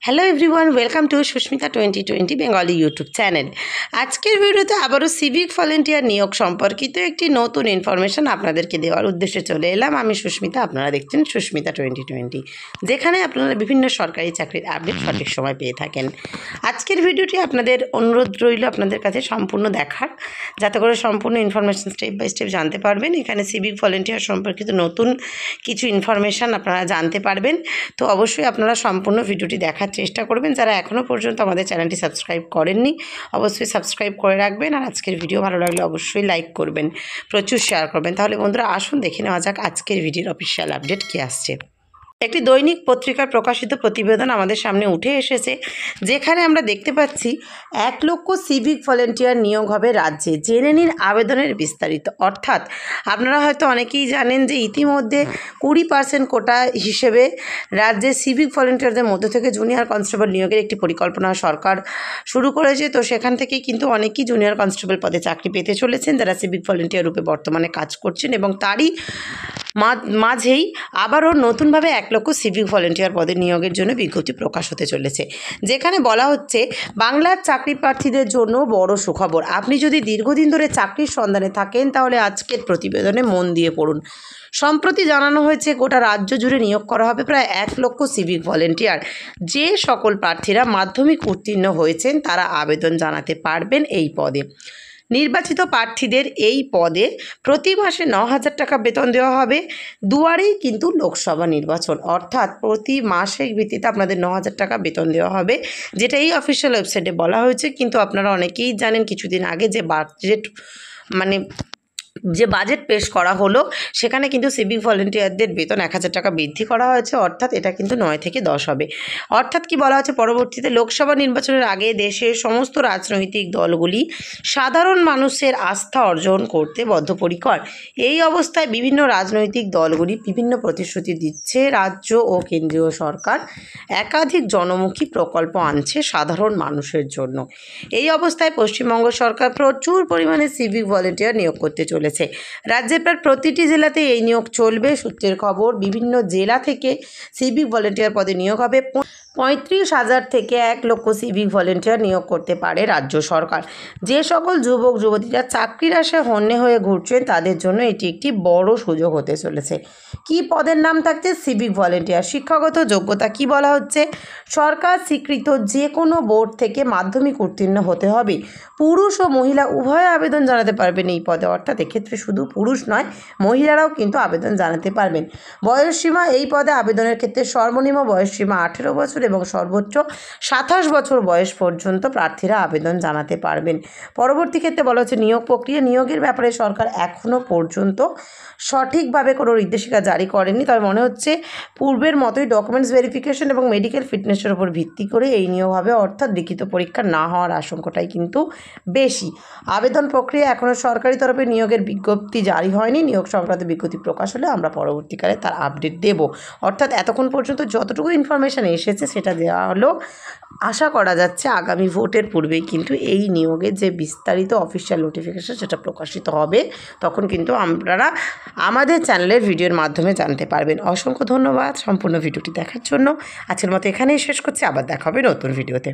Hello everyone, welcome to Susmita 2020 Bengali YouTube channel. আজকের ভিডিওতে আবারও সিভিক ভলেন্টিয়ার নিয়োগ সম্পর্কিত একটি নতুন ইনফরমেশন আপনাদেরকে দেওয়ার উদ্দেশ্যে চলে এলাম। আমি সুস্মিতা, আপনারা দেখছেন সুস্মিতা 2020, যেখানে আপনারা বিভিন্ন সরকারি চাকরির আপডেট সঠিক সময় পেয়ে থাকেন। আজকের ভিডিওটি আপনাদের অনুরোধ রইল আপনাদের কাছে সম্পূর্ণ দেখার, যাতে করে সম্পূর্ণ ইনফরমেশন স্টেপ বাই স্টেপ জানতে পারবেন। এখানে সিভিক ভলেন্টিয়ার সম্পর্কিত নতুন কিছু ইনফরমেশান আপনারা জানতে পারবেন। তো অবশ্যই আপনারা সম্পূর্ণ ভিডিওটি দেখার চেষ্টা করবেন। যারা এখনও পর্যন্ত আমাদের চ্যানেলটি সাবস্ক্রাইব করেননি, অবশ্যই সাবস্ক্রাইব করে রাখবেন। আর আজকের ভিডিও ভালো লাগলে অবশ্যই লাইক করবেন, প্রচুর শেয়ার করবেন। তাহলে বন্ধুরা আসুন দেখে নেওয়া যাক আজকের ভিডিওর অফিসিয়াল আপডেট কী আসছে। একটি দৈনিক পত্রিকার প্রকাশিত প্রতিবেদন আমাদের সামনে উঠে এসেছে, যেখানে আমরা দেখতে পাচ্ছি 1 লক্ষ সিভিক ভলেন্টিয়ার নিয়োগ হবে রাজ্যে। জেনে নিন আবেদনের বিস্তারিত। অর্থাৎ আপনারা হয়তো অনেকেই জানেন যে ইতিমধ্যে 20% কোটা হিসেবে রাজ্যে সিভিক ভলেন্টিয়ারদের মধ্য থেকে জুনিয়র কনস্টেবল নিয়োগের একটি পরিকল্পনা সরকার শুরু করেছে। তো সেখান থেকেই কিন্তু অনেকেই জুনিয়র কনস্টেবল পদে চাকরি পেতে চলেছেন, যারা সিভিক ভলেন্টিয়ার রূপে বর্তমানে কাজ করছেন। এবং তারই মাঝেই আবারও নতুনভাবে 1 লক্ষ সিভিক ভলেন্টিয়ার পদে নিয়োগের জন্য বিজ্ঞপ্তি প্রকাশ হতে চলেছে, যেখানে বলা হচ্ছে বাংলার চাকরি প্রার্থীদের জন্য বড় সুখবর। আপনি যদি দীর্ঘদিন ধরে চাকরির সন্ধানে থাকেন, তাহলে আজকের প্রতিবেদনে মন দিয়ে পড়ুন। সম্প্রতি জানানো হয়েছে গোটা রাজ্য জুড়ে নিয়োগ করা হবে প্রায় 1 লক্ষ সিভিক ভলেন্টিয়ার। যে সকল প্রার্থীরা মাধ্যমিক উত্তীর্ণ হয়েছেন তারা আবেদন জানাতে পারবেন এই পদে। নির্বাচিত প্রার্থীদের এই পদে প্রতি মাসে 9,000 টাকা বেতন দেওয়া হবে। দুয়ারেই কিন্তু লোকসভা নির্বাচন, অর্থাৎ প্রতি মাসিক ভিত্তিতে আপনাদের 9,000 টাকা বেতন দেওয়া হবে, যেটা এই অফিসিয়াল ওয়েবসাইটে বলা হয়েছে। কিন্তু আপনারা অনেকেই জানেন কিছুদিন আগে যে বাজেট পেশ করা হলো, সেখানে কিন্তু সিভিক ভলেন্টিয়ারদের বেতন 1,000 টাকা বৃদ্ধি করা হয়েছে। অর্থাৎ এটা কিন্তু 9 থেকে 10 হবে। অর্থাৎ কি বলা হচ্ছে, পরবর্তীতে লোকসভা নির্বাচনের আগে দেশের সমস্ত রাজনৈতিক দলগুলি সাধারণ মানুষের আস্থা অর্জন করতে বদ্ধপরিকর। এই অবস্থায় বিভিন্ন রাজনৈতিক দলগুলি বিভিন্ন প্রতিশ্রুতি দিচ্ছে। রাজ্য ও কেন্দ্রীয় সরকার একাধিক জনমুখী প্রকল্প আনছে সাধারণ মানুষের জন্য। এই অবস্থায় পশ্চিমবঙ্গ সরকার প্রচুর পরিমাণে সিভিক ভলেন্টিয়ার নিয়োগ করতে চলেছে। রাজ্যের প্রায় প্রতিটি জেলাতে এই নিয়োগ চলবে। সূত্রের খবর, বিভিন্ন জেলা থেকে সিভিক ভলেন্টিয়ার পদে নিয়োগ হবে। 35,000 থেকে 1 লক্ষ সিভিক ভলেন্টিয়ার নিয়োগ করতে পারে রাজ্য সরকার। যে সকল যুবক যুবতীরা চাকরির আশায় হন্যে হয়ে ঘুরছেন, তাদের জন্য এটি একটি বড় সুযোগ হতে চলেছে। কি পদের নাম থাকছে? Civic volunteer. শিক্ষাগত যোগ্যতা কি বলা হচ্ছে? সরকার স্বীকৃত যে কোনো বোর্ড থেকে মাধ্যমিক উত্তীর্ণ হতে হবে। পুরুষ ও মহিলা উভয় আবেদন জানাতে পারবেন এই পদে। অর্থাৎ এক্ষেত্রে শুধু পুরুষ নয়, মহিলারাও কিন্তু আবেদন জানাতে পারবেন। বয়সসীমা, এই পদে আবেদনের ক্ষেত্রে সর্বনিম্ন বয়সসীমা 18 বছর এবং সর্বোচ্চ 27 বছর বয়স পর্যন্ত প্রার্থীরা আবেদন জানাতে পারবেন। পরবর্তী ক্ষেত্রে বলা হচ্ছে নিয়োগ প্রক্রিয়া। নিয়োগের ব্যাপারে সরকার এখনও পর্যন্ত সঠিকভাবে কোনো নির্দেশিকা জারি করেনি, তবে মনে হচ্ছে পূর্বের মতোই ডকুমেন্টস ভেরিফিকেশন এবং মেডিকেল ফিটনেসের উপর ভিত্তি করে এই নিয়োগ হবে। অর্থাৎ লিখিত পরীক্ষা না হওয়ার আশঙ্কাটাই কিন্তু বেশি। আবেদন প্রক্রিয়া এখনও সরকারি তরফে নিয়োগের বিজ্ঞপ্তি জারি হয়নি। নিয়োগ সংক্রান্ত বিজ্ঞপ্তি প্রকাশ হলে আমরা পরবর্তীকালে তার আপডেট দেব। অর্থাৎ এতক্ষণ পর্যন্ত যতটুকু ইনফরমেশান এসেছে সেটা দেওয়া হলো। আশা করা যাচ্ছে আগামী ভোটের পূর্বেই কিন্তু এই নিয়োগের যে বিস্তারিত অফিসিয়াল নোটিফিকেশন সেটা প্রকাশিত হবে। তখন কিন্তু আপনারা আমাদের চ্যানেলের ভিডিওর মাধ্যমে জানতে পারবেন। অসংখ্য ধন্যবাদ সম্পূর্ণ ভিডিওটি দেখার জন্য। আজকের মতো এখানেই শেষ করছি, আবার দেখা হবে নতুন ভিডিওতে।